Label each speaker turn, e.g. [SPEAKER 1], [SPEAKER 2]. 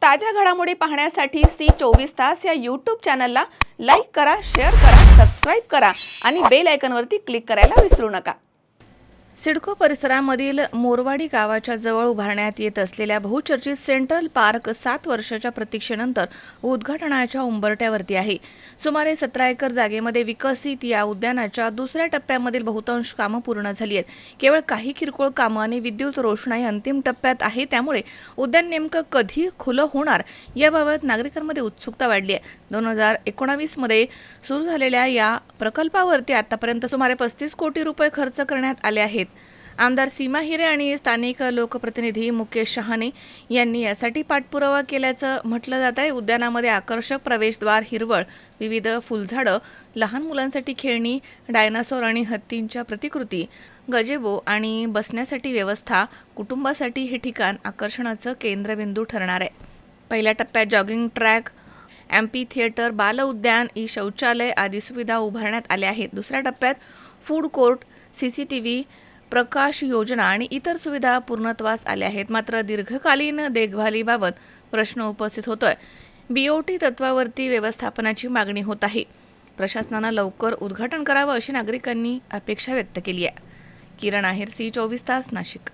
[SPEAKER 1] ताज्या घडामोडी पाहण्यासाठी सी 24 तास या यूट्यूब चॅनलला लाईक करा, शेअर करा, सबस्क्राईब करा आणि बेल आयकॉनवरती क्लिक करायला विसरू नका। सिडको परिसरामधील मोरवाडी गावाच्या जवळ उभारण्यात येत असलेल्या बहुचर्चित सेंट्रल पार्क 7 वर्षाच्या प्रतीक्षेनंतर उद्घाटनाच्या उंबरठ्यावरती आहे। सुमारे 17 एकर जागेमध्ये विकसित या उद्यानाच्या दुसऱ्या टप्प्यामधील बहुतांश कामं पूर्ण झाली आहेत। केवळ काही किरकोळ कामं आणि विद्युत रोषणाई अंतिम टप्प्यात आहे। त्यामुळे उद्यान नेमकं कधी खुलं होणार याबाबत नागरिकांमध्ये उत्सुकता वाढली आहे। 2019 मध्ये सुरू झालेल्या या प्रकल्पावरती आतापर्यंत सुमारे 35 कोटी रुपये खर्च करण्यात आले आहेत। आमदार सीमा हिरे आणि स्थानिक लोकप्रतिनिधी मुकेश शहाणे यांनी यासाठी पाठपुरावा केल्याचं म्हटलं जात आहे। उद्यानामध्ये आकर्षक प्रवेशद्वार, हिरवळ, विविध फुलझाडं, लहान मुलांसाठी खेळणी, डायनासोर आणि हत्तींच्या प्रतिकृती, गजेबो आणि बसण्यासाठी व्यवस्था, कुटुंबासाठी हे ठिकाण आकर्षणाचं केंद्रबिंदू ठरणार आहे। पहिल्या टप्प्यात जॉगिंग ट्रॅक, एम्पी थिएटर, बाल उद्यान, ई शौचालय आदी सुविधा उभारण्यात आल्या आहेत। दुसऱ्या टप्प्यात फूड कोर्ट, सीसीटीव्ही, प्रकाश योजना आणि इतर सुविधा पूर्णत्वास आल्या आहेत। मात्र दीर्घकालीन देखभालीबाबत प्रश्न उपस्थित होतोय। बीओटी तत्वावरती व्यवस्थापनाची मागणी होत आहे। प्रशासनानं लवकर उद्घाटन करावं अशी नागरिकांनी अपेक्षा व्यक्त केली आहे। किरण आहेर, सी 24 तास, नाशिक।